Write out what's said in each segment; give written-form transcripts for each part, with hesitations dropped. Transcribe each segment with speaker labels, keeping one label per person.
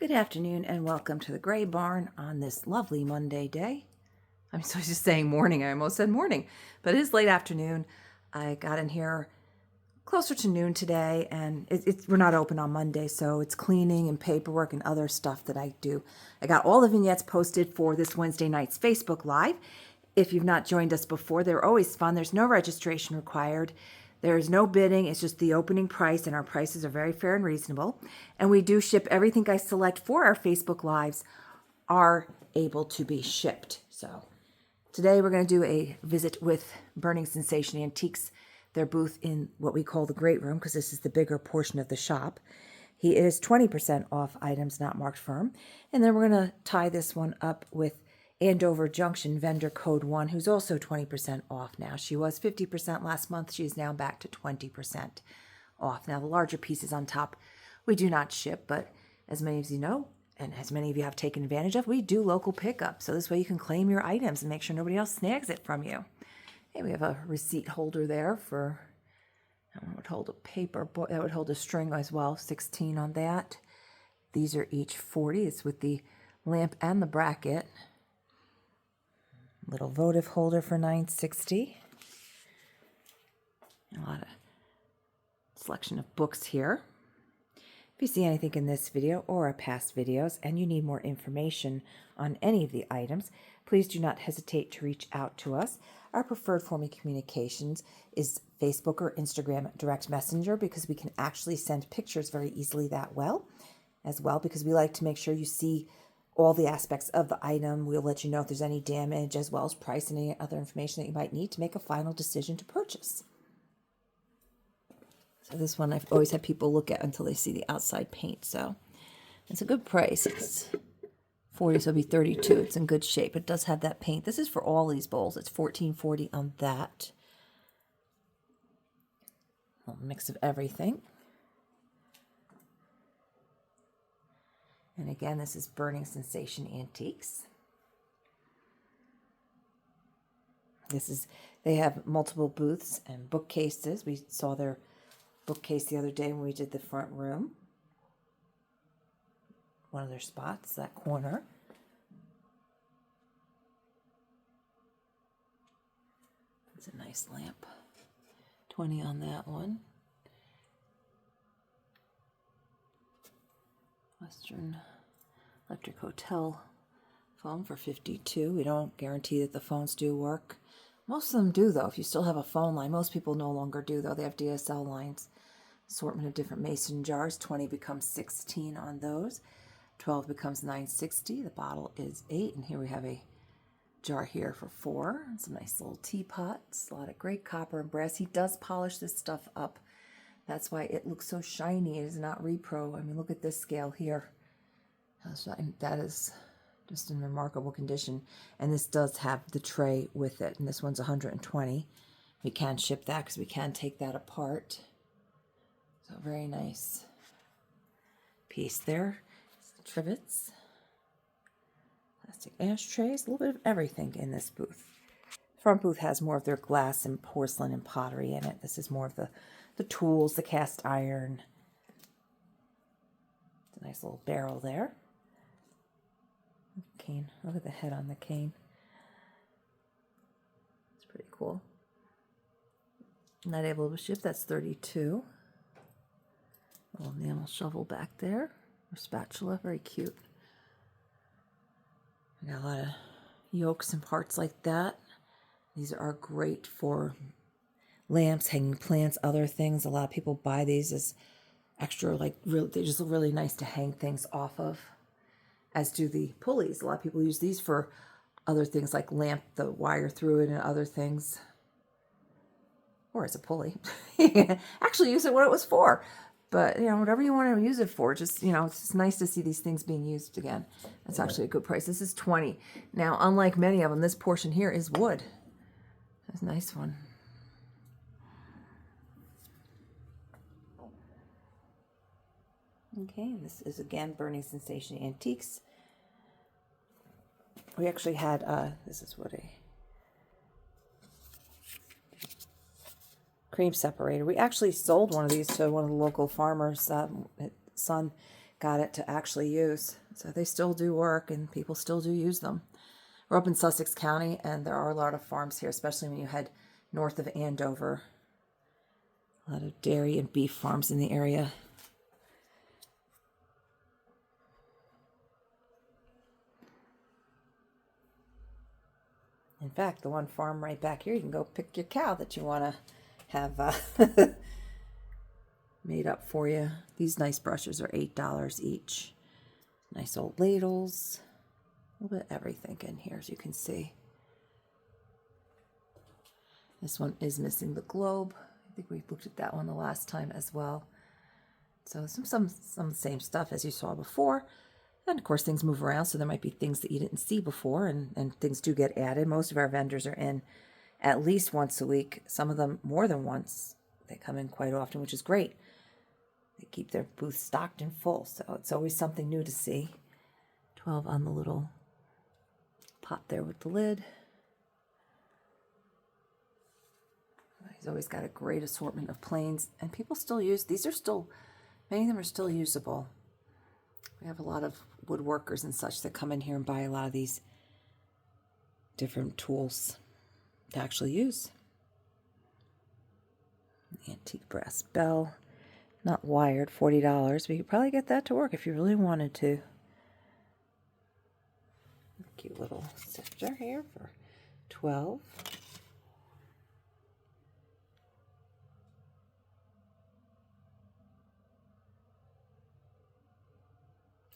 Speaker 1: Good afternoon and welcome to the Grey Barn on this lovely Monday day. I'm so just saying morning. I almost said morning, but it is late afternoon. I got in here closer to noon today, and we're not open on Monday, so it's cleaning and paperwork and other stuff that I do. I got all the vignettes posted for this Wednesday night's Facebook Live. If you've not joined us before, they're always fun. There's no registration required. There's no bidding. It's just the opening price, and our prices are very fair and reasonable. And we do ship everything I select for our Facebook Lives are able to be shipped. So today we're going to do a visit with Burning Sensation Antiques, their booth in what we call the Great Room, because this is the bigger portion of the shop. He is 20% off items not marked firm. And then we're going to tie this one up with Andover Junction vendor code 1, who's also 20% off now. She was 50% last month. She is now back to 20% off. Now, the larger pieces on top we do not ship, but as many of you know, and as many of you have taken advantage of, we do local pickup. So this way you can claim your items and make sure nobody else snags it from you. Hey, we have a receipt holder there for, that one would hold a paper, that would hold a string as well, 16 on that. These are each 40. It's with the lamp and the bracket. Little votive holder for $9.60. A lot of selection of books here. If you see anything in this video or our past videos and you need more information on any of the items, please do not hesitate to reach out to us. Our preferred form of communications is Facebook or Instagram direct messenger, because we can actually send pictures very easily that well, because we like to make sure you see all the aspects of the item. We'll let you know if there's any damage, as well as price and any other information that you might need to make a final decision to purchase. So this one I've always had people look at until they see the outside paint. So it's a good price. It's 40, so it'll be 32. It's in good shape. It does have that paint. This is for all these bowls. It's $14.40 on that. A little mix of everything. And again, this is Burning Sensation Antiques. They have multiple booths and bookcases. We saw their bookcase the other day when we did the front room. One of their spots, that corner. It's a nice lamp. 20 on that one. Western Electric Hotel phone for $52. We don't guarantee that the phones do work. Most of them do, though. If you still have a phone line, most people no longer do, though. They have DSL lines. Assortment of different mason jars. 20 becomes 16 on those. 12 becomes $9.60. The bottle is $8, and here we have a jar here for $4. Some nice little teapots. A lot of great copper and brass. He does polish this stuff up. That's why it looks so shiny. It is not repro. I mean, look at this scale here. That is just in remarkable condition. And this does have the tray with it. And this one's $120. We can ship that because we can take that apart. So very nice piece there. Trivets. Plastic ashtrays. A little bit of everything in this booth. The front booth has more of their glass and porcelain and pottery in it. This is more of the tools, the cast iron. It's a nice little barrel there. Cane. Look at the head on the cane. It's pretty cool. Not able to ship. That's $32. Little enamel shovel back there. Or spatula. Very cute. We got a lot of yokes and parts like that. These are great for lamps, hanging plants, other things. A lot of people buy these as extra, they just look really nice to hang things off of, as do the pulleys. A lot of people use these for other things like lamp, the wire through it, and other things. Or as a pulley. Actually use it what it was for. But, whatever you want to use it for, just, it's just nice to see these things being used again. That's actually a good price. This is $20. Now, unlike many of them, this portion here is wood. That's a nice one. Okay, this is again Burning Sensation Antiques. We actually had, this is what a cream separator. We actually sold one of these to one of the local farmers. Son got it to actually use. So they still do work and people still do use them. We're up in Sussex County and there are a lot of farms here, especially when you head north of Andover. A lot of dairy and beef farms in the area. In fact, the one farm right back here, you can go pick your cow that you want to have made up for you. These nice brushes are $8 each. Nice old ladles. A little bit of everything in here, as you can see. This one is missing the globe. I think we looked at that one the last time as well. So some same stuff as you saw before. And of course things move around, so there might be things that you didn't see before, and things do get added. Most of our vendors are in at least once a week. Some of them more than once. They come in quite often, which is great. They keep their booth stocked and full, so it's always something new to see. 12 on the little pot there with the lid. He's always got a great assortment of planes, and people still use these. Are still, many of them are still usable. We have a lot of woodworkers and such that come in here and buy a lot of these different tools to actually use. Antique brass bell, not wired, $40. We could probably get that to work if you really wanted to. Cute little sifter here for $12.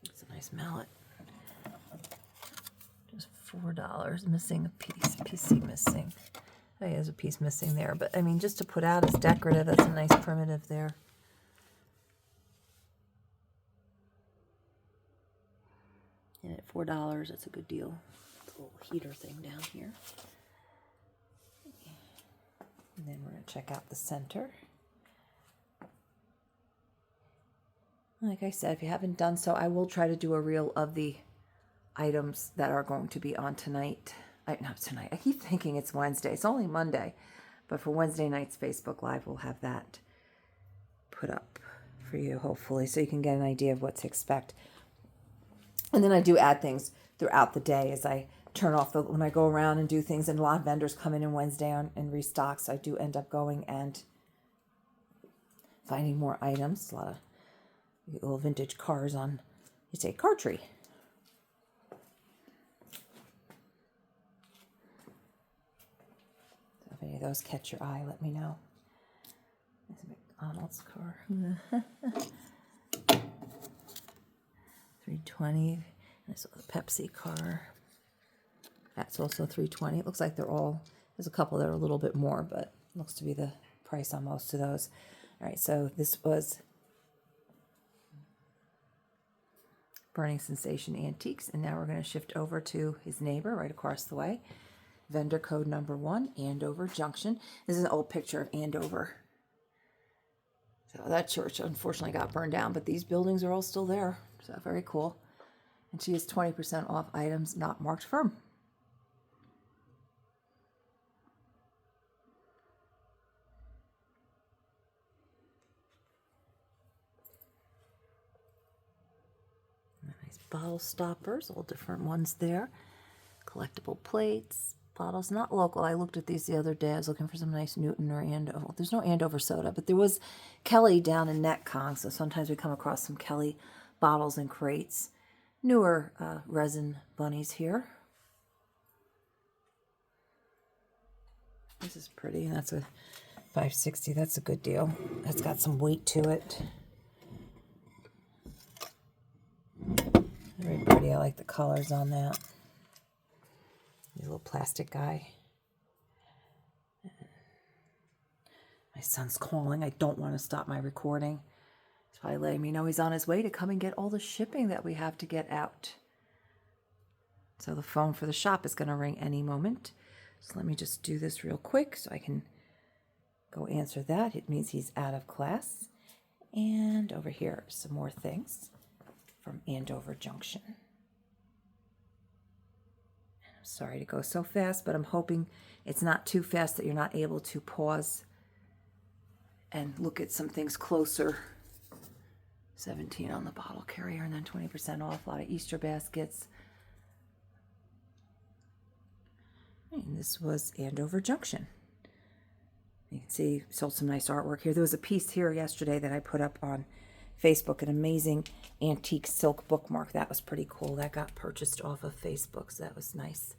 Speaker 1: It's a nice mallet. Just $4. Missing a piece. PC missing. Oh, yeah, there's a piece missing there. But I mean, just to put out as decorative, that's a nice primitive there. And at $4, that's a good deal. It's a little heater thing down here. And then we're going to check out the center. Like I said, if you haven't done so, I will try to do a reel of the items that are going to be on tonight. Not tonight. I keep thinking it's Wednesday. It's only Monday. But for Wednesday night's Facebook Live, we'll have that put up for you, hopefully, so you can get an idea of what to expect. And then I do add things throughout the day as I turn off when I go around and do things, and a lot of vendors come in on Wednesday and restock, so I do end up going and finding more items. A lot of little vintage cars on, you say, car tree. So if any of those catch your eye, let me know. There's a McDonald's car. 320. There's a Pepsi car. That's also 320. It looks like they're all, there's a couple that are a little bit more, but looks to be the price on most of those. All right, so this was Burning Sensation Antiques, and now we're going to shift over to his neighbor right across the way. Vendor code number 1, Andover Junction. This is an old picture of Andover. So that church unfortunately got burned down, but these buildings are all still there. So very cool. And she has 20% off items not marked firm. Nice bottle stoppers, all different ones there. Collectible plates, bottles, not local. I looked at these the other day. I was looking for some nice Newton or Andover. There's no Andover soda, but there was Kelly down in Netcong, so sometimes we come across some Kelly bottles and crates. Newer resin bunnies here. This is pretty. That's a $5.60. That's a good deal. That's got some weight to it. Very pretty. I like the colors on that. The little plastic guy. My son's calling. I don't want to stop my recording. He's probably letting me know he's on his way to come and get all the shipping that we have to get out. So the phone for the shop is going to ring any moment. So let me just do this real quick so I can go answer that. It means he's out of class. And over here, some more things from Andover Junction. I'm sorry to go so fast, but I'm hoping it's not too fast that you're not able to pause and look at some things closer $17 on the bottle carrier, and then 20% off. A lot of Easter baskets. And this was Andover Junction. You can see sold some nice artwork here. There was a piece here yesterday that I put up on Facebook, an amazing antique silk bookmark. That was pretty cool. That got purchased off of Facebook, so that was nice.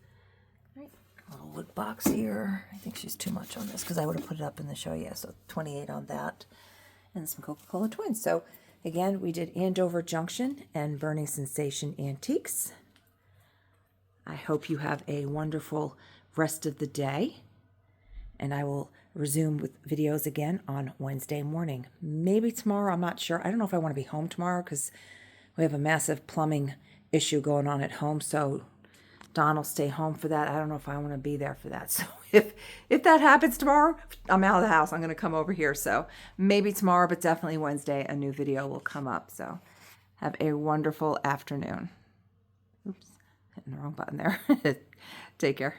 Speaker 1: All right, a little wood box here. I think she's too much on this because I would have put it up in the show. Yeah, so 28 on that. And some Coca-Cola Twins. So again, we did Andover Junction and Burning Sensation Antiques. I hope you have a wonderful rest of the day, and I will resume with videos again on Wednesday morning. Maybe tomorrow, I'm not sure. I don't know if I want to be home tomorrow because we have a massive plumbing issue going on at home, so Don will stay home for that. I don't know if I want to be there for that. So if that happens tomorrow, I'm out of the house. I'm going to come over here. So maybe tomorrow, but definitely Wednesday, a new video will come up. So have a wonderful afternoon. Oops, hitting the wrong button there. Take care.